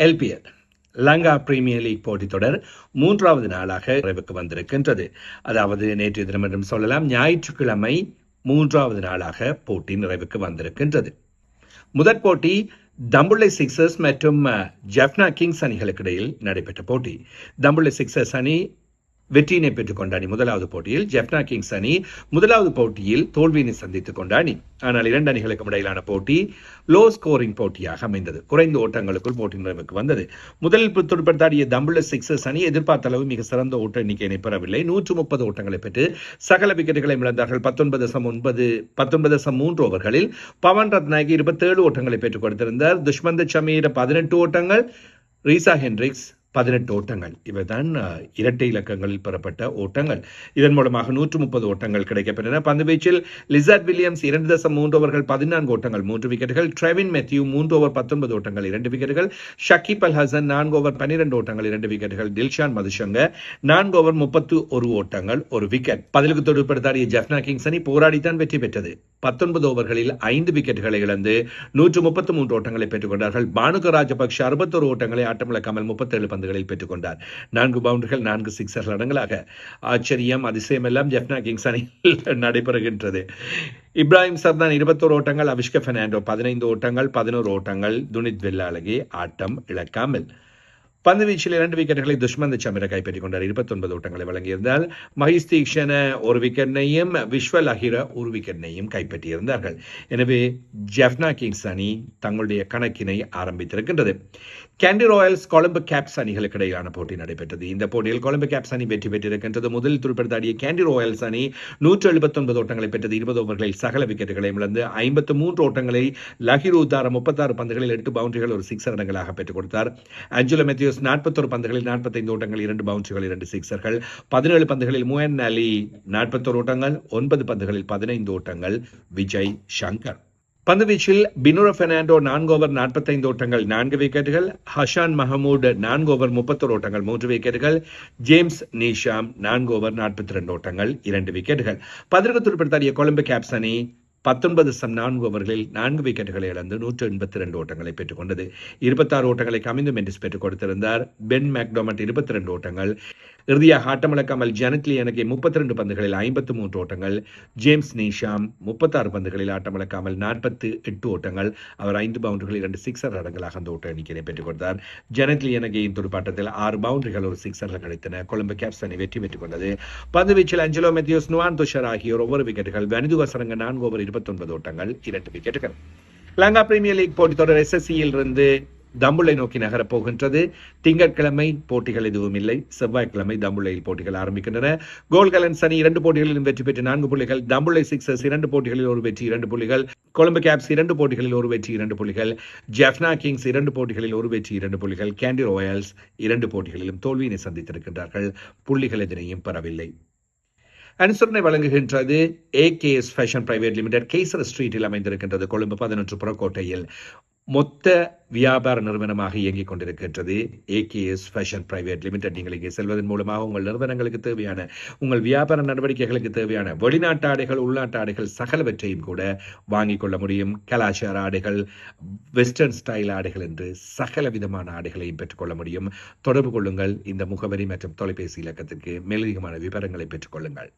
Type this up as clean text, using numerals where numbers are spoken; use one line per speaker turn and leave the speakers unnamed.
LPL Lanka premier league போட்டித் தொடர் 3வது நாளாக நிறைவுக்கு வந்திருக்கின்றது. அதாவது நேற்றைய தினம் என்றும் சொல்லலாம், ஞாயிற்றுக்கிழமை 3வது நாளாக போட்டி நிறைவுக்கு வந்திருக்கின்றது. முதற் போட்டி தம்புள்ளை சிக்ஸர்ஸ் மற்றும் ஜெஃப்னா கிங்ஸ் அணிகளுக்கு இடையில் நடைபெற்ற போட்டி. தம்புள்ளை சிக்ஸர்ஸ் அணி வெற்றியினை பெற்றுக் கொண்ட அணி முதலாவது போட்டியில், ஜெஃப்னா கிங்ஸ் அணி முதலாவது போட்டியில் தோல்வியினை சந்தித்துக் கொண்ட அணி. ஆனால் இரண்டு அணிகளுக்கும் இடையிலான போட்டி லோ ஸ்கோரிங் போட்டியாக அமைந்தது. குறைந்த ஓட்டங்களுக்குள் போட்டி நிறைவுக்கு வந்தது. முதலில் துடுப்படுத்தாடிய தம்புள்ள சிக்ஸர்ஸ் அணி எதிர்பார்த்த அளவு மிக சிறந்த ஓட்ட எண்ணிக்கையினை பெறவில்லை. 130 ஓட்டங்களை பெற்று சகல விக்கெட்டுகளை இழந்தார்கள். 19.3 ஓவர்களில் பவன் ரத்நாயகி 27 ஓட்டங்களை பெற்றுக் கொடுத்திருந்தார். துஷ்மந்த சமீர் 18 ஓட்டங்கள், ரீசா ஹென்ரிக்ஸ் 18 ஓட்டங்கள். இவைதான் இரட்டை இலக்கங்களில் பெறப்பட்ட ஓட்டங்கள். இதன் மூலமாக 130 ஓட்டங்கள் கிடைக்கப்பெற்றன. பந்துவீச்சில் லிசார்ட் வில்லியம்ஸ் 2.3 ஓவர்கள் 14 ஓட்டங்கள் 3 விக்கெட்டுகள், ட்ரெவின் மேத்யூ 3 ஓவர் 19 ஓட்டங்கள் 2 விக்கெட்டுகள், ஷக்கீப் அல் ஹசன் 4 ஓவர் 12 ஓட்டங்கள் 2 விக்கெட்டுகள், தில்ஷான் மதுஷங்க 4 ஓவர் 31 ஓட்டங்கள் 1 விக்கெட். பதிலுக்கு துடுப்படுத்தாடிய ஜெஃப்னா கிங்ஸ் அணி போராடித்தான் வெற்றி பெற்றது. 19 ஓவர்களில் 5 விக்கெட்டுகளை இழந்து 133 ஓட்டங்களை பெற்றுக் கொண்டார்கள். பானுக ராஜபக்ஷ 61 ஓட்டங்களை ஆட்டமிழக்காமல் 37 பந்துகளில் பெற்றுக் கொண்டார். 4 பவுண்டரிகள் 4 சிக்ஸர்கள் அடங்கலாக. ஆச்சரியம் அதிசயம் எல்லாம் ஜெஃப்னா கிங்ஸ் அணியில் நடைபெறுகின்றது. இப்ராஹிம் சர்தான் 21 ஓட்டங்கள், அவிஷ்க பெர்னாண்டோ 15 ஓட்டங்கள் 11 ஓட்டங்கள், துனித் வெல்லாலகி ஆட்டம் இழக்காமல். பந்து வீச்சில் 2 விக்கெட்டுகளை துஷ்மந்த சமீர கைப்பற்றிக் கொண்டார். 29 ஓட்டங்களை வழங்கியிருந்தால் மஹிஸ் தீக்ஷண 1 விக்கெட்னையும் விஸ்வல் அஹிர 1 விக்கெட்னையும் கைப்பற்றியிருந்தார்கள். எனவே ஜெஃப்னா கிங்ஸ் அணி தங்களுடைய கணக்கினை ஆரம்பித்திருக்கின்றது. கேண்டி ராயல்ஸ் கொலம்பு கேப்ஸ் அணிகளுக்கு இடையிலான போட்டி நடைபெற்றது. இந்த போட்டியில் கொலம்பு கேப்ஸ் அணி வெற்றி பெற்றிருக்கின்றது. முதலில் துடுப்படுத்தாடிய கேண்டி ராயல்ஸ் அணி 179 ஓட்டங்களை பெற்றது. 20 ஓவர்களில் சகல விக்கெட்டுகளை இழந்து 53 ஓட்டங்களை லஹிரு உத்தார 36 பந்துகளில் 8 பவுண்டரிகள் 1 சிக்ஸர் அடங்கலாக பெற்றுக் கொடுத்தார். ஆஞ்சலோ மேத்யூஸ் 41 பந்துகளில் 45 ஓட்டங்கள் 2 பவுண்டரிகள் 2 சிக்ஸர்கள். 17 பந்துகளில் முயன் அலி 41 ஓட்டங்கள் 9 பந்துகளில் 15 ஓட்டங்கள். விஜய் சங்கர். பந்துவீச்சில் பினுர பெர்னாண்டோ 4 ஓவர் 45 ஓட்டங்கள் 4 விக்கெட்டுகள், ஹஷான் மஹமூட் 4 ஓவர் 31 ஓட்டங்கள் 3 விக்கெட்டுகள், ஜேம்ஸ் நீஷாம் 4 ஓவர் 42 ஓட்டங்கள் 2 விக்கெட்டுகள். பதிலுக்கு துடுப்படுத்தாடிய கொலம்பு கேப்ஸ் அணி 19.4 ஓவர்களில் 4 விக்கெட்டுகளை இழந்து 182 ஓட்டங்களை பெற்றுக் கொண்டது. 26 ஓட்டங்களை கமிந்து மெண்டிஸ் பெற்றுக் கொடுத்திருந்தார். பென் மேக்டோமட் 22 ஓட்டங்கள். இறுதியாக ஆட்டமிழக்காமல் ஜனத் லியனகே 32 பந்துகளில் 53 ஓட்டங்கள், ஜேம்ஸ் நீஷாம் 36 பந்துகளில் ஆட்டமிழக்காமல் 48 ஓட்டங்கள். அவர் 5 பவுண்டரிகள் 2 சிக்ஸர் அடங்கலாக அந்த ஓட்ட எண்ணிக்கையை பெற்றுக் கொடுத்தார். ஜனத் லியனகேயின் துடுப்பாட்டத்தில் 6 பவுண்டரிகள் 1 சிக்ஸர்கள் கிடைத்தன. கொலம்பு கேப்ஸ் அணி வெற்றி பெற்றுக் கொண்டது. பந்து வீச்சில் ஆஞ்சலோ மேத்யூஸ், நுவான் துஷர் ஆகியோர் ஒவ்வொரு விக்கெட்டுகள், வனிது வசரங்க 4 ஓவர் 29 ஓட்டங்கள் 2 விக்கெட்டுகள். லங்கா பிரீமியர் லீக் போட்டித் தொடர் SSCயில் இருந்து தம்புள்ளை நோக்கி நகரப் போகின்றது. திங்கட்கிழமை போட்டிகள் எதுவும் இல்லை. செவ்வாய்க்கிழமை தம்புள்ளையில் போட்டிகள் ஆரம்பிக்கின்றன. கோல்கலன்ஸ் அணி 2 போட்டிகளிலும் வெற்றி பெற்று 4 புள்ளிகள், தம்புள்ளை சிக்ஸர்ஸ் 2 போட்டிகளில் 1 வெற்றி 2 புள்ளிகள், கொலம்பு கேப்ஸ் 2 போட்டிகளில் 1 வெற்றி 2 புள்ளிகள், ஜெஃப்னா கிங்ஸ் 2 போட்டிகளில் 1 வெற்றி 2 புள்ளிகள், கேண்டி ராயல்ஸ் 2 போட்டிகளிலும் தோல்வியினை சந்தித்திருக்கின்றார்கள். புள்ளிகள் எதனையும் பெறவில்லை. அனுசரணை வழங்குகின்றது AKS fashion private limited, kesar ஸ்ட்ரீட்டில் அமைந்திருக்கின்றது. கொழும்பு 11 புறக்கோட்டையில் மொத்த வியாபார நிறுவனமாக இயங்கிக் கொண்டிருக்கின்றது AKS ஃபேஷன் பிரைவேட் லிமிடெட். நீங்கள் இங்கே செல்வதன் மூலமாக உங்கள் நிறுவனங்களுக்கு தேவையான, உங்கள் வியாபார நடவடிக்கைகளுக்கு தேவையான வெளிநாட்டு ஆடைகள், உள்நாட்டு ஆடைகள் சகலவற்றையும் கூட வாங்கிக் கொள்ள முடியும். கலாச்சார ஆடைகள், வெஸ்டர்ன் ஸ்டைல் ஆடைகள் என்று சகல விதமான ஆடைகளையும் பெற்றுக்கொள்ள முடியும். தொடர்பு கொள்ளுங்கள். இந்த முகவரி மற்றும் தொலைபேசி இலக்கத்திற்கு மேலதிகமான விவரங்களை பெற்றுக் கொள்ளுங்கள்.